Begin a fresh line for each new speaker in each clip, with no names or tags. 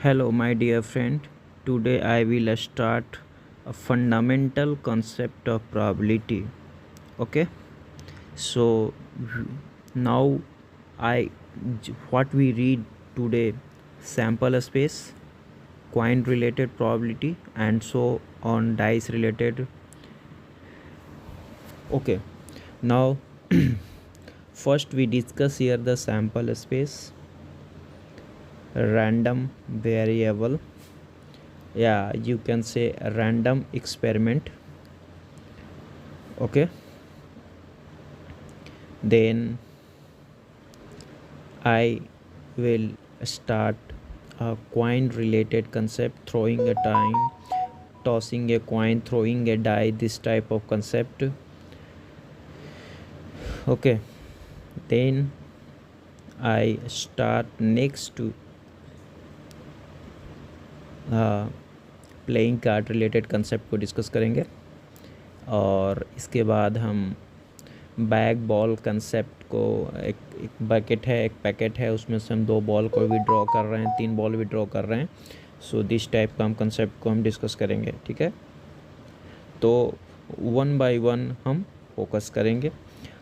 Hello, my dear friend. Today I will start a fundamental concept of probability. Okay, so now I what we read today: sample space, coin related probability, and so on, dice related. Okay, now first we discuss here the sample space, random variable, you can say a random experiment. Okay, then I will start a coin related concept, throwing a time, tossing a coin, throwing a die, this type of concept. Okay, then I start next to playing card related concept को discuss करेंगे, और इसके बाद हम bag ball concept को, एक bucket है, एक पैकेट है, उसमें से हम 2 बॉल को विड्रॉ कर रहे हैं, 3 बॉल विड्रॉ कर रहे हैं। सो दिस टाइप का हम कंसेप्ट को हम डिस्कस करेंगे। ठीक है, तो 1 बाय 1 हम फोकस करेंगे।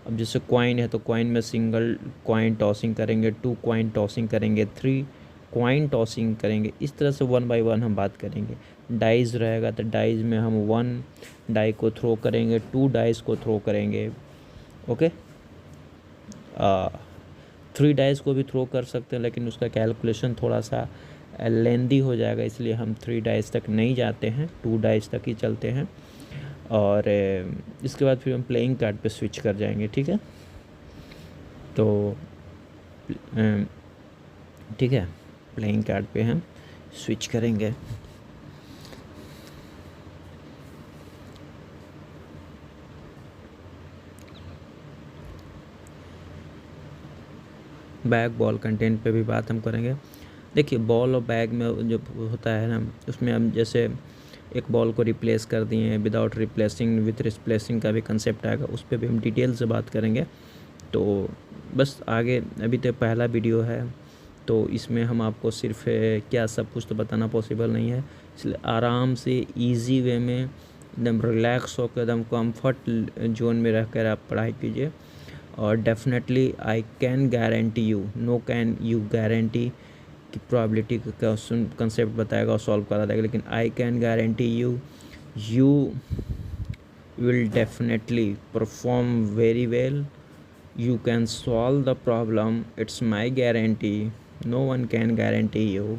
अब जैसे कॉइन है तो कॉइन में सिंगल कॉइन टॉसिंग करेंगे, 2 कॉइन टॉसिंग करेंगे, 3 कॉइन टॉसिंग करेंगे। इस तरह से 1 बाय 1 हम बात करेंगे। डाइज रहेगा तो डाइज में हम 1 डाई को थ्रो करेंगे, 2 डाइज को थ्रो करेंगे। ओके, 3 डाइज को भी थ्रो कर सकते हैं, लेकिन उसका कैलकुलेशन थोड़ा सा लेंदी हो जाएगा, इसलिए हम 3 डाइज तक नहीं जाते हैं, 2 डाइज तक ही चलते हैं। और इसके बाद फिर हम प्लेइंग कार्ड पे स्विच कर जाएंगे। ठीक है, तो ठीक है, प्लेइंग कार्ड पे हम स्विच करेंगे। बैग बॉल कंटेंट पे भी बात हम करेंगे। देखिए, बॉल और बैग में जो होता है ना, उसमें हम जैसे एक बॉल को रिप्लेस कर दिए हैं, विदाउट रिप्लेसिंग विथ रिप्लेसिंग का भी कंसेप्ट आएगा, उस पर भी हम डिटेल से बात करेंगे। तो बस आगे, अभी तो पहला वीडियो है, तो इसमें हम आपको सिर्फ क्या सब कुछ तो बताना पॉसिबल नहीं है, इसलिए आराम से इजी वे में एकदम रिलैक्स होकर एकदम कंफर्ट जोन में रह कर आप पढ़ाई कीजिए। और definitely I can guarantee you, no can you guarantee कि प्रोबेबिलिटी का कंसेप्ट बताएगा और सॉल्व करा देगा, लेकिन I can guarantee you, you will definitely perform very well, you can solve the problem, it's my guarantee, no one can guarantee you,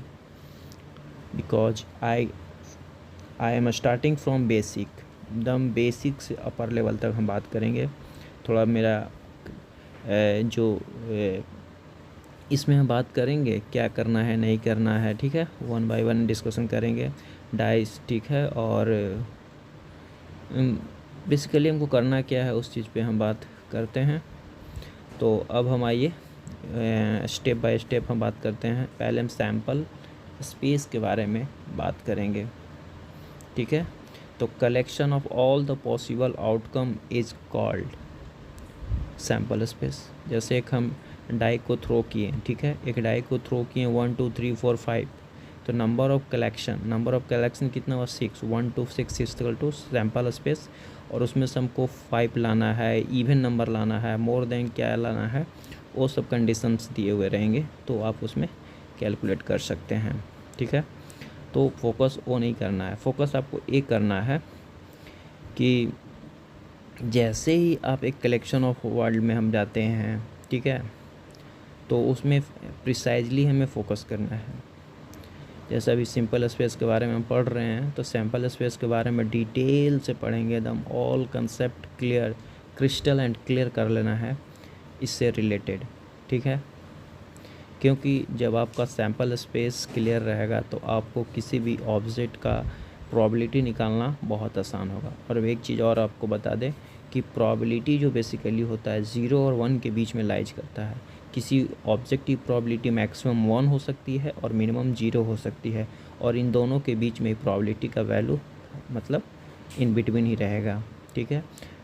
because I am starting from basic, एकदम basic से upper level तक हम बात करेंगे। थोड़ा मेरा जो इसमें हम बात करेंगे क्या करना है नहीं करना है। ठीक है, 1 बाय 1 डिस्कशन करेंगे, डाइस। ठीक है, और बेसिकली हमको करना क्या है उस चीज़ पे हम बात करते हैं। तो अब हम आइए स्टेप बाय स्टेप हम बात करते हैं। पहले हम सैम्पल स्पेस के बारे में बात करेंगे। ठीक है, तो collection of all the possible outcome is called sample space. जैसे एक हम डाई को थ्रो किए, ठीक है, एक डाई को थ्रो किए 1 2 3 4 5, तो नंबर ऑफ कलेक्शन कितना हुआ? 6, 1 2 6 इक्वल टू सैम्पल स्पेस। और उसमें से हमको 5 लाना है, इवन नंबर लाना है, मोर देन क्या लाना है, वो सब कंडीशंस दिए हुए रहेंगे, तो आप उसमें कैलकुलेट कर सकते हैं। ठीक है, तो फोकस वो नहीं करना है, फोकस आपको ये करना है कि जैसे ही आप एक कलेक्शन ऑफ वर्ड में हम जाते हैं, ठीक है, तो उसमें प्रिसाइजली हमें फोकस करना है। जैसे अभी सिंपल स्पेस के बारे में हम पढ़ रहे हैं, तो सैम्पल स्पेस के बारे में डिटेल से पढ़ेंगे, एकदम all concept clear, crystal and clear कर लेना है इससे रिलेटेड। ठीक है, क्योंकि जब आपका सैम्पल स्पेस क्लियर रहेगा तो आपको किसी भी ऑब्जेक्ट का प्रोबेबिलिटी निकालना बहुत आसान होगा। और एक चीज़ और आपको बता दें कि प्रोबेबिलिटी जो बेसिकली होता है 0 और 1 के बीच में लाइज करता है। किसी ऑब्जेक्ट की प्रोबेबिलिटी मैक्सिमम 1 हो सकती है और मिनिमम 0 हो सकती है, और इन दोनों के बीच में प्रोबेबिलिटी का वैल्यू मतलब इन बिटवीन ही रहेगा। ठीक है,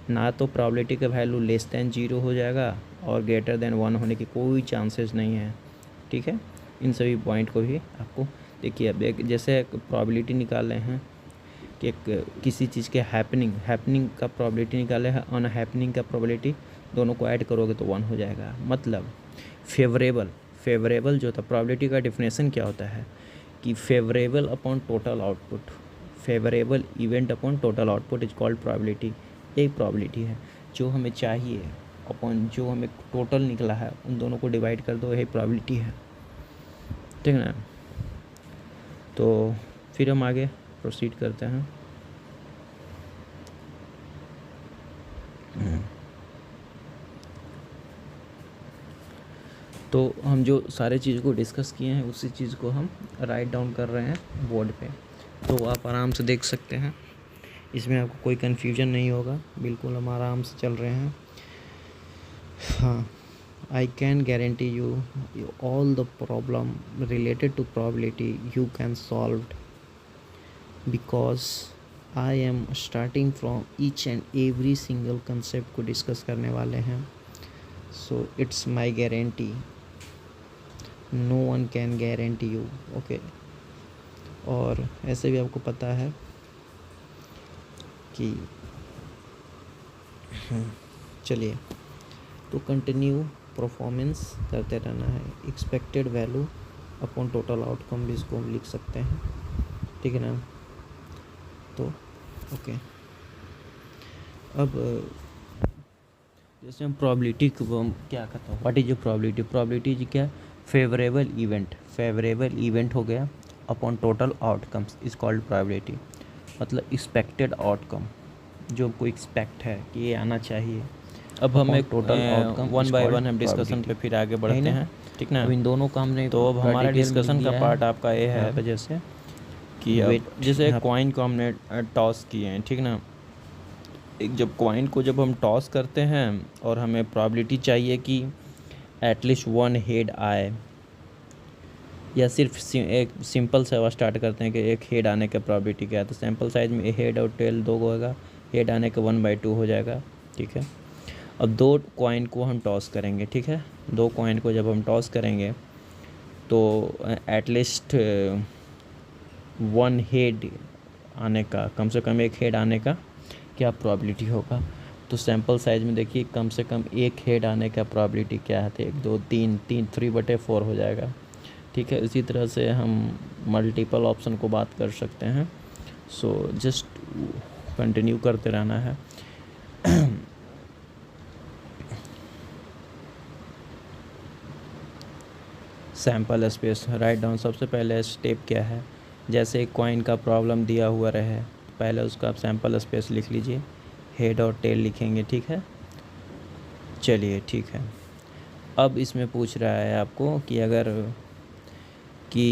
ना तो प्रोबेबिलिटी का वैल्यू लेस दैन 0 हो जाएगा और ग्रेटर दैन 1 होने की कोई चांसेस नहीं है। ठीक है, इन सभी पॉइंट को भी आपको देखिए अब एक जैसे प्रोबेबिलिटी निकाल रहे हैं कि एक किसी चीज़ के हैपनिंग का प्रोबेबिलिटी निकाले है, अनहैपनिंग का प्रोबेबिलिटी, दोनों को ऐड करोगे तो 1 हो जाएगा। मतलब फेवरेबल जो था, प्रोबेबिलिटी का डिफिनेशन क्या होता है कि favourable upon total output, favourable event upon total output is called probability. एक प्रोबेबिलिटी है जो हमें चाहिए अपॉन जो हमें टोटल निकला है, उन दोनों को डिवाइड कर दो, यही प्रोबेबिलिटी है, ठीक है ना। तो फिर हम आगे प्रोसीड करते हैं। तो हम जो सारे चीज़ को डिस्कस किए हैं उसी चीज़ को हम राइट डाउन कर रहे हैं बोर्ड पे, तो आप आराम से देख सकते हैं, इसमें आपको कोई कन्फ्यूजन नहीं होगा, बिल्कुल हम आराम से चल रहे हैं। हाँ, I can guarantee you all the problem related to probability you can solve, because I am starting from each and every single concept को discuss करने वाले हैं, so it's my guarantee, no one can guarantee you, okay। और ऐसे भी आपको पता है कि चलिए तो कंटिन्यू परफॉर्मेंस करते रहना है, expected value upon total outcome भी इसको हम लिख सकते हैं, ठीक है ना। तो ओके, अब जैसे हम प्रोबेबिलिटी को हम क्या कहते हैं, व्हाट इज प्रोबेबिलिटी जी क्या, फेवरेबल इवेंट हो गया upon total outcomes is called probability. मतलब एक्सपेक्टेड आउटकम जो हमको एक्सपेक्ट है कि ये आना चाहिए। अब हम एक टोटल आउटकम 1 बाय 1 हम डिस्कशन पे फिर आगे बढ़ते हैं, ठीक ना।
अब इन दोनों का हमने
तो अब हमारा डिस्कशन का पार्ट आपका ये है वजह से कि अब जैसे कॉइन को हमने टॉस किए हैं, ठीक ना। एक जब कॉइन को जब हम टॉस करते हैं और हमें प्रोबेबिलिटी चाहिए कि एटलीस्ट 1 हेड आए, या सिर्फ एक सिंपल से स्टार्ट करते हैं कि एक हेड आने का प्रोबेबिलिटी क्या है, तो सैम्पल साइज में हेड और टेल 2 होगा, हेड आने का 1/2 हो जाएगा, ठीक है। अब 2 कॉइन को हम टॉस करेंगे, ठीक है। 2 कॉइन को जब हम टॉस करेंगे तो एटलीस्ट 1 हेड आने का, कम से कम एक हेड आने का क्या प्रोबेबिलिटी होगा। तो सैम्पल साइज में देखिए कम से कम एक हेड आने का प्रोबेबिलिटी क्या है, 1 2 3 3/4 हो जाएगा, ठीक है। इसी तरह से हम मल्टीपल ऑप्शन को बात कर सकते हैं। सो जस्ट कंटिन्यू करते रहना है। सैम्पल स्पेस राइट डाउन, सबसे पहले स्टेप क्या है, जैसे एक कॉइन का प्रॉब्लम दिया हुआ रहे, पहले उसका आप सैम्पल स्पेस लिख लीजिए, हेड और टेल लिखेंगे, ठीक है। चलिए ठीक है, अब इसमें पूछ रहा है आपको कि अगर कि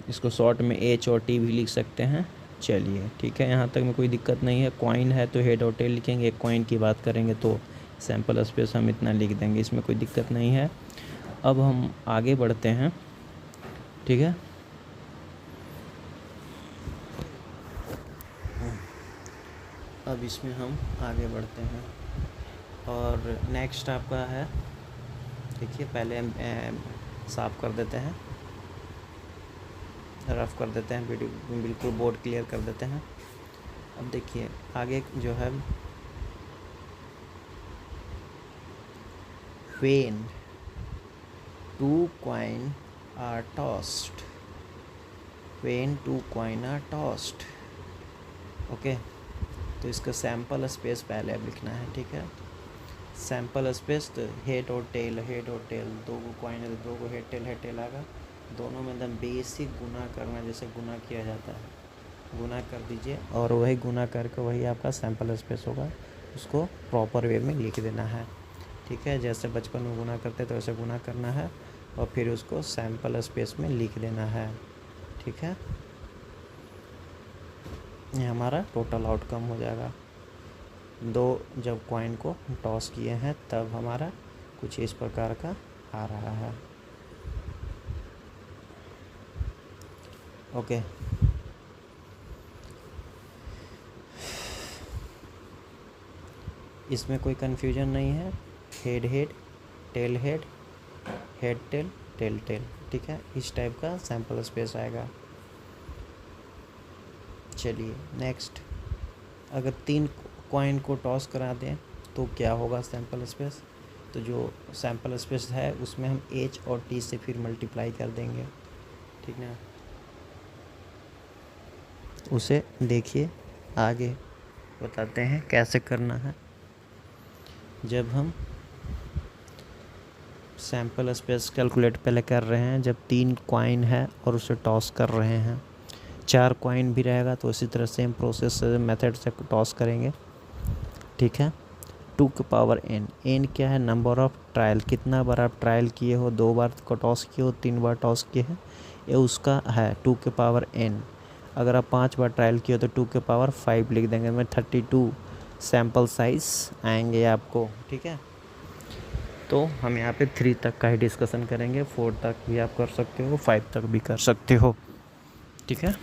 इसको शॉर्ट में एच और टी भी लिख सकते हैं, चलिए ठीक है, यहाँ तक में कोई दिक्कत नहीं है। कॉइन है तो हेड और टेल लिखेंगे, एक कॉइन की बात करेंगे तो सैम्पल स्पेस हम इतना लिख देंगे, इसमें कोई दिक्कत नहीं है। अब हम आगे बढ़ते हैं, ठीक है। अब इसमें हम आगे बढ़ते हैं और नेक्स्ट आपका है, देखिए पहले हम साफ़ कर देते हैं, रफ कर देते हैं, बिल्कुल बोर्ड क्लियर कर देते हैं। अब देखिए आगे जो है, when 2 coin are tossed, when 2 coin are tossed, okay. तो इसका सैम्पल स्पेस पहले अब लिखना है, ठीक है। सैम्पल स्पेस तो हेड और टेल, दो को कॉइन है तो 2 को हेड टेल आएगा, दोनों में एकदम बेसिक गुना करना, जैसे गुना किया जाता है, गुना कर दीजिए और वही गुना करके वही आपका सैम्पल स्पेस होगा, उसको प्रॉपर वे में लिख देना है, ठीक है। जैसे बचपन में गुना करते तो ऐसे गुना करना है और फिर उसको सैम्पल स्पेस में लिख देना है, ठीक है। ये हमारा टोटल आउटकम हो जाएगा। 2 जब कॉइन को टॉस किए हैं तब हमारा कुछ इस प्रकार का आ रहा है, ओके। इसमें कोई कन्फ्यूजन नहीं है, head tail head, head tail, tail tail, ठीक है, इस टाइप का सैम्पल स्पेस आएगा। चलिए नेक्स्ट, अगर 3 कॉइन को टॉस करा दें तो क्या होगा सैम्पल स्पेस। तो जो सैम्पल स्पेस है उसमें हम एच और टी से फिर मल्टीप्लाई कर देंगे, ठीक ना। उसे देखिए आगे बताते हैं कैसे करना है। जब हम सैम्पल स्पेस कैलकुलेट पहले कर रहे हैं, जब 3 कॉइन है और उसे टॉस कर रहे हैं, 4 कॉइन भी रहेगा तो इसी तरह सेम प्रोसेस मेथड से टॉस करेंगे, ठीक है। 2 के पावर n, n क्या है, नंबर ऑफ ट्रायल, कितना बार आप ट्रायल किए हो, 2 बार को टॉस किए हो, 3 बार टॉस किए हैं, ये उसका है 2 के पावर n। अगर आप 5 बार ट्रायल किए हो तो 2 के पावर 5 लिख देंगे, में 32 सैम्पल साइज आएंगे आपको, ठीक है। तो हम यहाँ पे 3 तक का ही डिस्कशन करेंगे, 4 तक भी आप कर सकते हो, 5 तक भी कर सकते हो, ठीक है।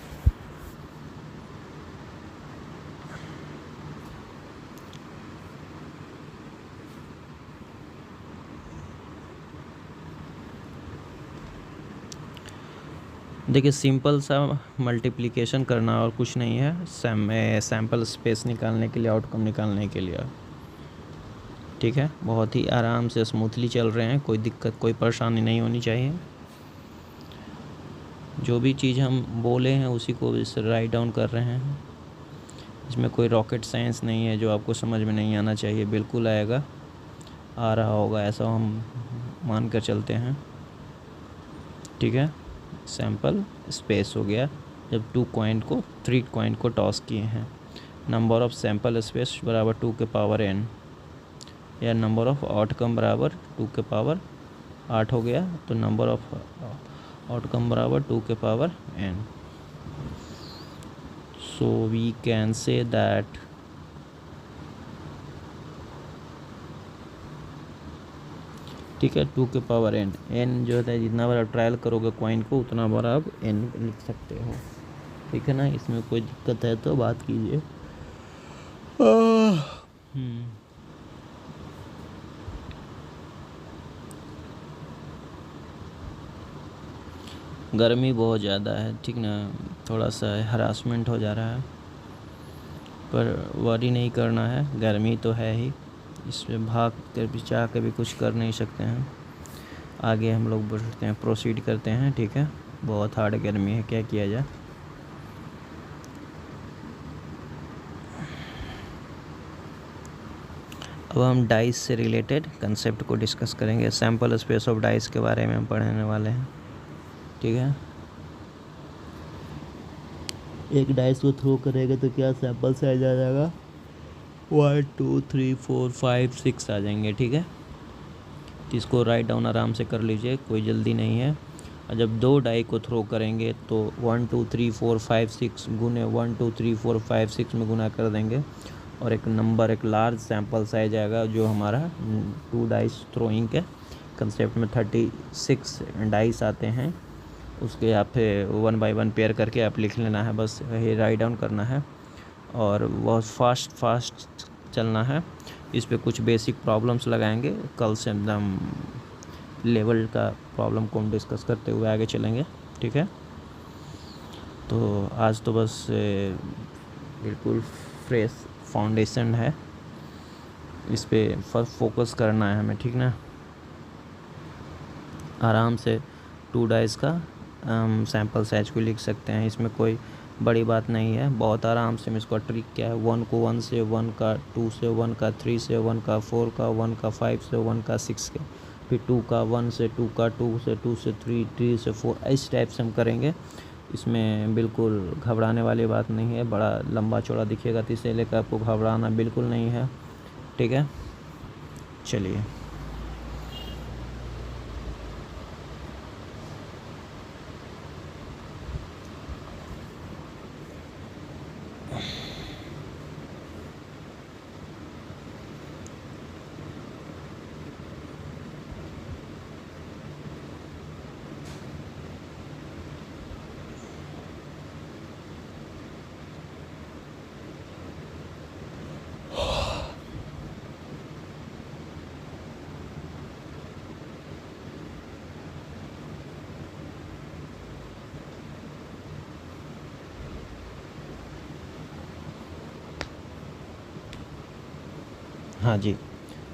देखिए सिंपल सा मल्टीप्लिकेशन करना और कुछ नहीं है, सैम्पल स्पेस निकालने के लिए, आउटकम निकालने के लिए, ठीक है। बहुत ही आराम से स्मूथली चल रहे हैं, कोई दिक्कत कोई परेशानी नहीं होनी चाहिए। जो भी चीज़ हम बोले हैं उसी को इस राइट डाउन कर रहे हैं, इसमें कोई रॉकेट साइंस नहीं है जो आपको समझ में नहीं आना चाहिए, बिल्कुल आएगा, आ रहा होगा ऐसा हम मान कर चलते हैं, ठीक है। सैम्पल स्पेस हो गया जब 3 कॉइन को टॉस किए हैं, नंबर ऑफ सैम्पल स्पेस बराबर 2 के पावर n, या नंबर ऑफ आउटकम बराबर 2 के पावर 8 हो गया, तो नंबर ऑफ आउटकम बराबर 2 के power n। So we can say that ठीक है 2 के पावर n जो है जितना बार आप ट्रायल करोगे कॉइन को उतना बार आप n लिख सकते हो, ठीक है ना। इसमें कोई दिक्कत है तो बात कीजिए। गर्मी बहुत ज़्यादा है, ठीक ना, थोड़ा सा हरासमेंट हो जा रहा है, पर वरी नहीं करना है, गर्मी तो है ही, इसमें भाग कर भी चाह के भी कुछ कर नहीं सकते हैं। आगे हम लोग बढ़ते हैं, प्रोसीड करते हैं, ठीक है। बहुत हार्ड गर्मी है, क्या किया जाए। अब हम डाइस से रिलेटेड कंसेप्ट को डिस्कस करेंगे, सैम्पल स्पेस ऑफ डाइस के बारे में हम पढ़ने वाले हैं, ठीक है। एक डाइस को थ्रो करेंगे तो क्या सैम्पल साइज आ जाएगा, 1 2 3 4 5 6 आ जाएंगे, ठीक है। तो इसको राइट डाउन आराम से कर लीजिए, कोई जल्दी नहीं है। और जब 2 डाई को थ्रो करेंगे तो 1 2 3 4 5 6 गुने 1 2 3 4 5 6 में गुना कर देंगे और एक नंबर, एक लार्ज सैम्पल साइज आएगा जो हमारा 2 डाइस थ्रोइंग के कंसेप्ट में 36 डाइस आते हैं। उसके आप 1 बाय 1 पेयर करके आप लिख लेना है, बस वही राइट डाउन करना है और बहुत फास्ट चलना है। इस पे कुछ बेसिक प्रॉब्लम्स लगाएंगे, कल से एकदम लेवल का प्रॉब्लम को हम डिस्कस करते हुए आगे चलेंगे, ठीक है। तो आज तो बस बिल्कुल फ्रेश फाउंडेशन है, इस पे फर्स्ट फोकस करना है हमें, ठीक ना। आराम से 2 डाइस का सैम्पल साइज को लिख सकते हैं, इसमें कोई बड़ी बात नहीं है, बहुत आराम से। हम इसका ट्रिक क्या है, 1 को 1 से, 1 का 2 से, 1 का 3 से, 1 का 4 का, 1 का 5 से, 1 का 6 के, फिर 2 का 1 से, 2 का 2 से, 2 से 3, 3 से 4, इस टाइप से हम करेंगे। इसमें बिल्कुल घबराने वाली बात नहीं है, बड़ा लंबा चौड़ा दिखेगा तो इसे लेकर आपको घबराना बिल्कुल नहीं है, ठीक है। चलिए हाँ जी।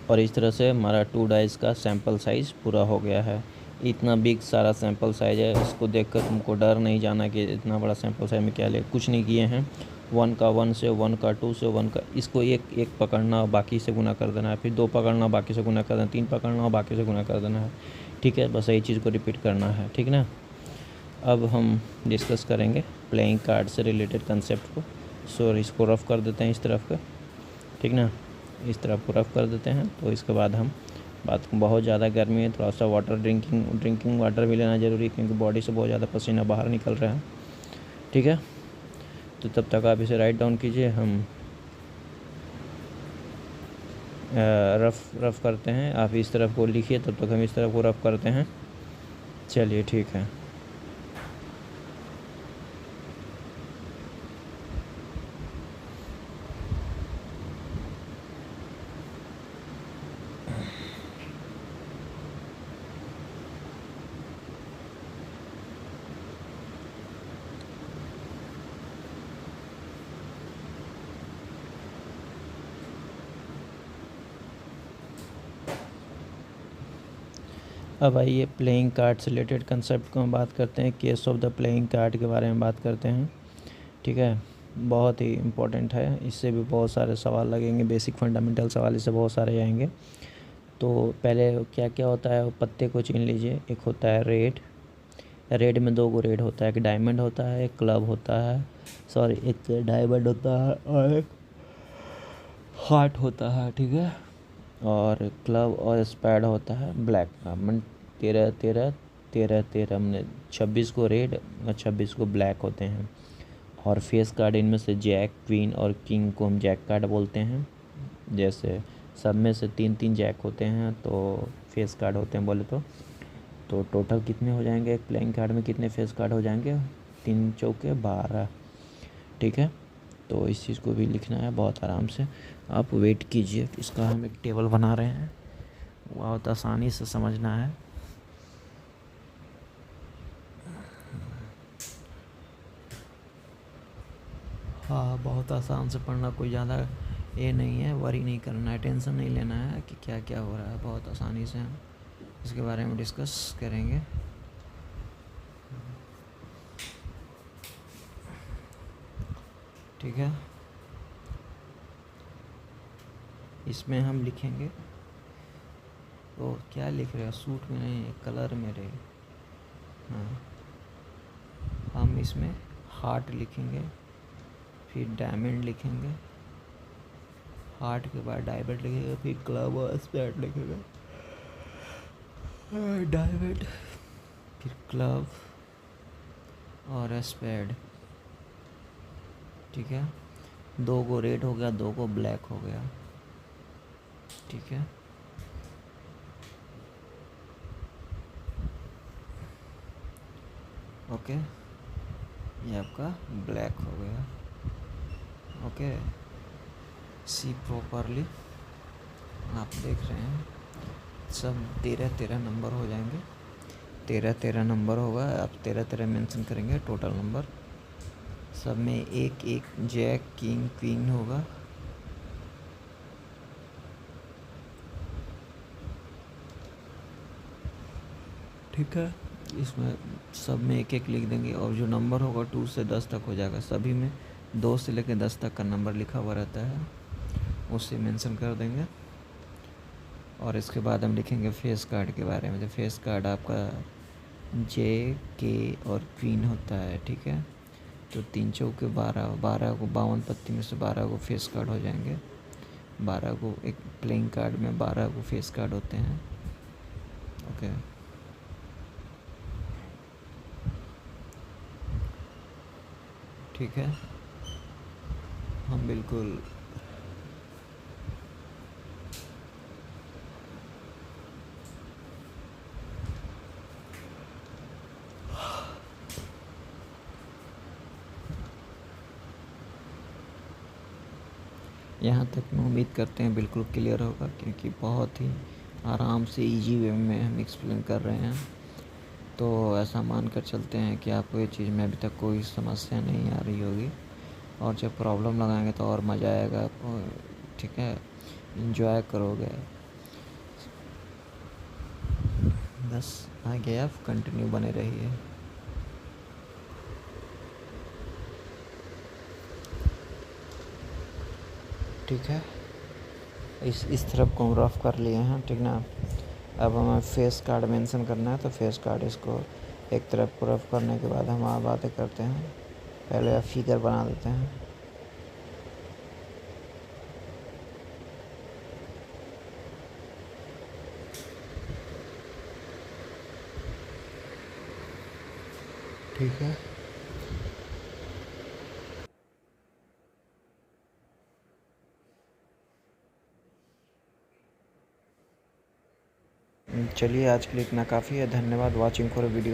और इस तरह से हमारा 2 डाइस का सैंपल साइज़ पूरा हो गया है। इतना बिग सारा सैंपल साइज़ है, इसको देखकर तुमको डर नहीं जाना कि इतना बड़ा सैंपल साइज़ में क्या ले, कुछ नहीं किए हैं। 1 का 1 से, 1 का 2 से, 1 का, इसको एक पकड़ना और बाकी से गुना कर देना है, फिर 2 पकड़ना बाकी से गुना कर देना, 3 पकड़ना और बाकी से गुना कर देना है। ठीक है, बस यही चीज़ को रिपीट करना है। ठीक ना। अब हम डिस्कस करेंगे प्लेइंग कार्ड से रिलेटेड कंसेप्ट को। सो इसको रफ़ कर देते हैं इस तरफ का। ठीक ना, इस तरफ को रफ़ कर देते हैं। तो इसके बाद हम बात, बहुत ज़्यादा गर्मी है, थोड़ा सा वाटर ड्रिंकिंग वाटर भी लेना ज़रूरी है, क्योंकि बॉडी से बहुत ज़्यादा पसीना बाहर निकल रहा है। ठीक है, तो तब तक आप इसे राइट डाउन कीजिए, हम रफ़ करते हैं। आप इस तरफ को लिखिए, तब तक हम इस तरफ को रफ़ करते हैं। चलिए ठीक है। अब आइए प्लेइंग कार्ड से रिलेटेड कंसेप्ट को हम बात करते हैं। Case of the playing card के बारे में बात करते हैं। ठीक है, बहुत ही इम्पोर्टेंट है, इससे भी बहुत सारे सवाल लगेंगे, बेसिक फंडामेंटल सवाल इससे बहुत सारे आएंगे। तो पहले क्या क्या होता है, वो पत्ते को चुन लीजिए। एक होता है रेड में 2 गो रेड होता है, एक डायमंड होता है, एक क्लब होता है, सॉरी एक डायमंड होता है और एक हार्ट होता है। ठीक है, और क्लब और स्पैड होता है ब्लैक का। मन 13 हमने 26 को रेड और 26 को ब्लैक होते हैं। और फेस कार्ड इनमें से जैक, क्वीन और किंग को हम जैक कार्ड बोलते हैं। जैसे सब में से 3 जैक होते हैं तो फेस कार्ड होते हैं बोले तो टोटल कितने हो जाएंगे एक प्लेइंग कार्ड में, कितने फेस कार्ड हो जाएंगे, 3 चौके 12। ठीक है, तो इस चीज़ को भी लिखना है बहुत आराम से। आप वेट कीजिए, इसका हम एक टेबल बना रहे हैं, बहुत आसानी से समझना है। हाँ, बहुत आसान से पढ़ना, कोई ज़्यादा ये नहीं है, वरी नहीं करना है, टेंशन नहीं लेना है कि क्या क्या हो रहा है। बहुत आसानी से हम इसके बारे में डिस्कस करेंगे। ठीक है, इसमें हम लिखेंगे, तो क्या लिख रहे हो, सूट में नहीं, कलर में रहे। हाँ, हम इसमें हार्ट लिखेंगे, फिर डायमंड लिखेंगे, हार्ट के बाद डायमंड लिखेंगे, फिर क्लब और स्पैड लिखेंगे, डायमंड फिर क्लब और स्पैड। ठीक है, 2 को रेड हो गया, 2 को ब्लैक हो गया। ठीक है, ओके, ये आपका ब्लैक हो गया। ओके, सी प्रॉपरली, आप देख रहे हैं सब 13 नंबर हो जाएंगे। 13 नंबर होगा, आप 13 मेंशन करेंगे टोटल नंबर। सब में एक जैक, किंग, क्वीन होगा। ठीक है, इसमें सब में एक लिख देंगे, और जो नंबर होगा 2 से 10 तक हो जाएगा। सभी में 2 से लेकर 10 तक का नंबर लिखा हुआ रहता है, उसे मेंशन कर देंगे। और इसके बाद हम लिखेंगे फेस कार्ड के बारे में। तो फेस कार्ड आपका जे, के और क्वीन होता है। ठीक है, तो 3 चौके 12, 12 को 52 पत्ती में से 12 को फेस कार्ड हो जाएंगे। 12 को एक प्लेइंग कार्ड में 12 को फेस कार्ड होते हैं। ओके, ठीक है, हम बिल्कुल यहाँ तक मैं उम्मीद करते हैं बिल्कुल क्लियर होगा, क्योंकि बहुत ही आराम से इजी वे में हम एक्सप्लेन कर रहे हैं। तो ऐसा मान कर चलते हैं कि आपको ये चीज़ में अभी तक कोई समस्या नहीं आ रही होगी, और जब प्रॉब्लम लगाएंगे तो और मज़ा आएगा आपको। ठीक है, इंजॉय करोगे। बस आगे आप कंटिन्यू बने रहिए। ठीक है, इस तरफ को हम रफ कर लिए हैं, ठीक ना। अब हमें फेस कार्ड मेंशन करना है, तो फेस कार्ड इसको एक तरफ को रफ करने के बाद हम आप बातें करते हैं। पहले आप फिगर बना देते हैं। ठीक है, चलिए आज के लिए इतना काफ़ी है। धन्यवाद वॉचिंग फॉर वीडियो।